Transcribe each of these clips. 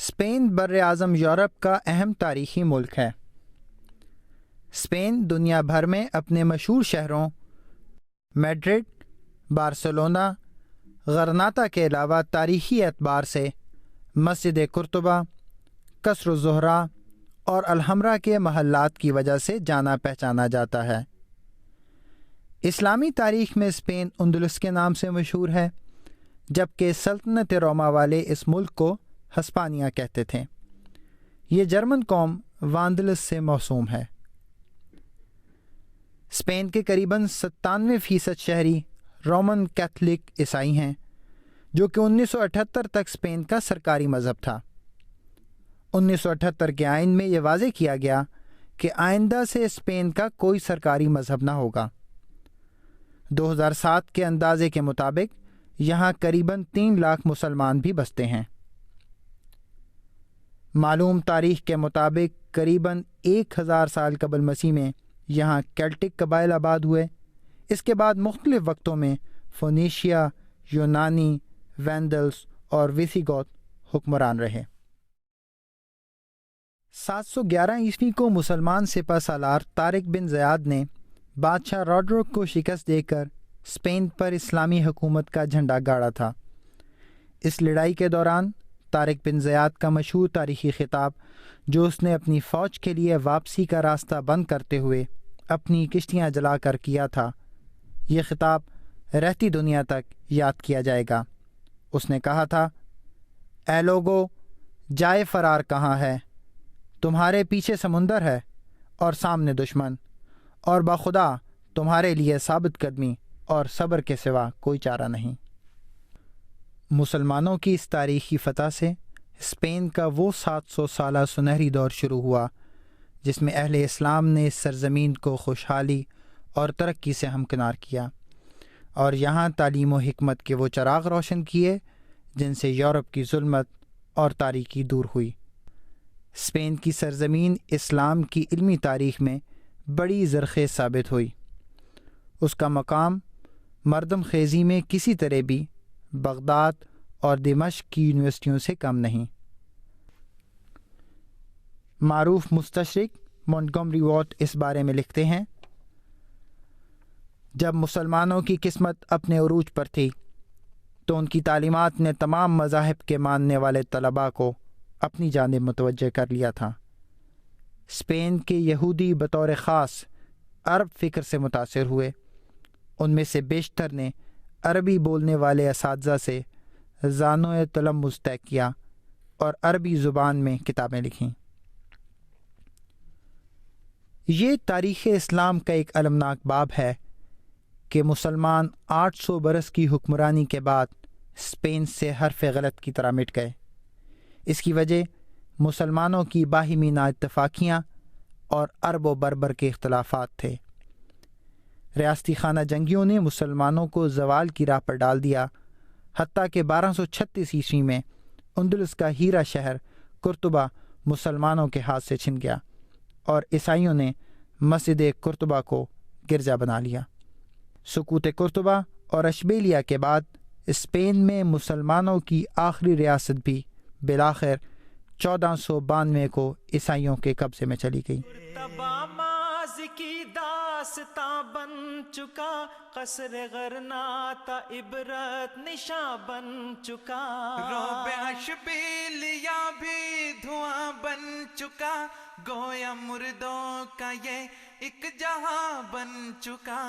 Spain بر اعظم Europe کا اہم تاریخی ملک ہے۔ اسپین دنیا بھر میں اپنے مشہور شہروں میڈرڈ، بارسلونا، غرناطہ کے علاوہ تاریخی اعتبار سے مسجد قرطبہ، قصر الزہرا اور الحمرا کے محلات کی وجہ سے جانا پہچانا جاتا ہے۔ اسلامی تاریخ میں اسپین اندلس کے نام سے مشہور ہے، جبکہ سلطنت روما والے اس ملک کو ہسپانیہ کہتے تھے۔ یہ جرمن قوم واندلس سے موسوم ہے۔ اسپین کے قریباً 97% شہری رومن کیتھولک عیسائی ہیں، جو کہ 1978 تک اسپین کا سرکاری مذہب تھا۔ 1978 کے آئین میں یہ واضح کیا گیا کہ آئندہ سے اسپین کا کوئی سرکاری مذہب نہ ہوگا۔ 2007 کے اندازے کے مطابق یہاں قریباً 3 لاکھ مسلمان بھی بستے ہیں۔ معلوم تاریخ کے مطابق قریباً 1000 سال قبل مسیح میں یہاں کیلٹک قبائل آباد ہوئے۔ اس کے بعد مختلف وقتوں میں فونیشیا، یونانی، وینڈلز اور ویسیگوت حکمران رہے۔ 711 عیسوی کو مسلمان سپہ سالار طارق بن زیاد نے بادشاہ روڈرک کو شکست دے کر اسپین پر اسلامی حکومت کا جھنڈا گاڑا تھا۔ اس لڑائی کے دوران طارق بن زیاد کا مشہور تاریخی خطاب، جو اس نے اپنی فوج کے لیے واپسی کا راستہ بند کرتے ہوئے اپنی کشتیاں جلا کر کیا تھا، یہ خطاب رہتی دنیا تک یاد کیا جائے گا۔ اس نے کہا تھا، اے لوگو، جائے فرار کہاں ہے؟ تمہارے پیچھے سمندر ہے اور سامنے دشمن، اور بخدا تمہارے لیے ثابت قدمی اور صبر کے سوا کوئی چارہ نہیں۔ مسلمانوں کی اس تاریخی فتح سے اسپین کا وہ 700 سالہ سنہری دور شروع ہوا جس میں اہل اسلام نے اس سرزمین کو خوشحالی اور ترقی سے ہمکنار کیا، اور یہاں تعلیم و حکمت کے وہ چراغ روشن کیے جن سے یورپ کی ظلمت اور تاریکی دور ہوئی۔ اسپین کی سرزمین اسلام کی علمی تاریخ میں بڑی زرخیز ثابت ہوئی۔ اس کا مقام مردم خیزی میں کسی طرح بھی بغداد اور دمشق کی یونیورسٹیوں سے کم نہیں۔ معروف مستشرق مونٹگومری واٹ اس بارے میں لکھتے ہیں، جب مسلمانوں کی قسمت اپنے عروج پر تھی تو ان کی تعلیمات نے تمام مذاہب کے ماننے والے طلباء کو اپنی جانب متوجہ کر لیا تھا۔ اسپین کے یہودی بطور خاص عرب فکر سے متاثر ہوئے۔ ان میں سے بیشتر نے عربی بولنے والے اساتذہ سے زانو تلمذ طے کیا اور عربی زبان میں کتابیں لکھیں۔ یہ تاریخ اسلام کا ایک المناک باب ہے کہ مسلمان 800 برس کی حکمرانی کے بعد اسپین سے حرف غلط کی طرح مٹ گئے۔ اس کی وجہ مسلمانوں کی باہمی نااتفاقیاں اور عرب و بربر کے اختلافات تھے۔ ریاستی خانہ جنگیوں نے مسلمانوں کو زوال کی راہ پر ڈال دیا، حتیٰ کہ 1236 عیسوی میں اندلس کا ہیرا شہر قرطبہ مسلمانوں کے ہاتھ سے چھن گیا اور عیسائیوں نے مسجد قرطبہ کو گرجا بنا لیا۔ سقوط قرطبہ اور اشبیلیہ کے بعد اسپین میں مسلمانوں کی آخری ریاست بھی بالآخر 1492 کو عیسائیوں کے قبضے میں چلی گئی۔ کی داستاں بن چکا، قصر غرناطہ عبرت نشاں بن چکا، روب اشبیلیہ بھی دھواں بن چکا، گویا مردوں کا یہ ایک جہاں بن چکا۔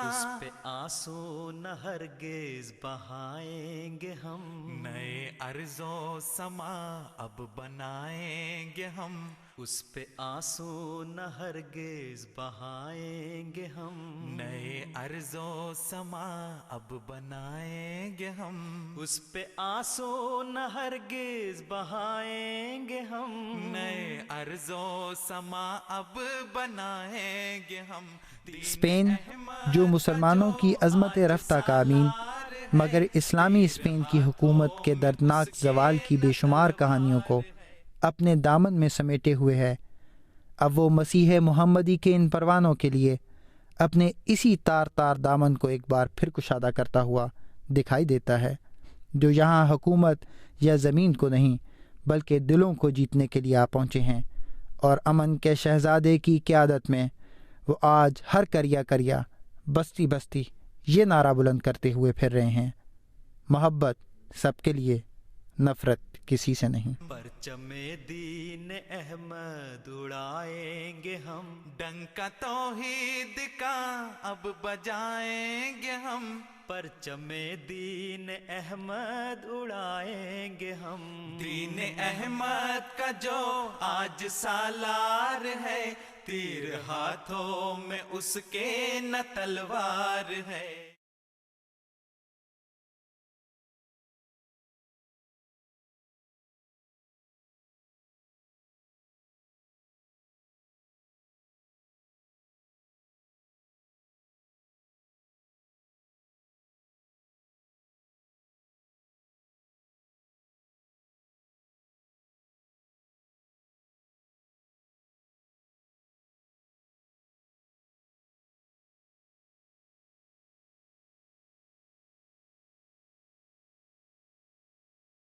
اس پہ آنسو نہ ہرگز بہائیں گے ہم، نئے ارض و سما اب بنائیں گے ہم، اس پہ آنسو نہ ہرگز بہائیں گے ہم، نئے ارض و سما اب بنائیں گے ہم، اس پہ آنسو نہ ہرگز بہائیں گے ہم، نئے ارض و سما اب بنائیں گے ہم۔ اسپین جو مسلمانوں کی عظمت رفتہ کا امین، مگر اسلامی اسپین کی حکومت کے دردناک زوال کی بے شمار کہانیوں کو اپنے دامن میں سمیٹے ہوئے ہے، اب وہ مسیح محمدی کے ان پروانوں کے لیے اپنے اسی تار تار دامن کو ایک بار پھر کشادہ کرتا ہوا دکھائی دیتا ہے، جو یہاں حکومت یا زمین کو نہیں بلکہ دلوں کو جیتنے کے لیے آ پہنچے ہیں، اور امن کے شہزادے کی قیادت میں وہ آج ہر کریا کریا، بستی بستی یہ نعرہ بلند کرتے ہوئے پھر رہے ہیں، محبت سب کے لیے، نفرت کسی سے نہیں۔ پرچم دین احمد اڑائیں گے ہم، ڈنکا توحید کا اب بجائیں گے ہم، پرچم دین احمد اڑائیں گے ہم، دین احمد کا جو آج سالار ہے، تیر ہاتھوں میں اس کے نہ تلوار ہے۔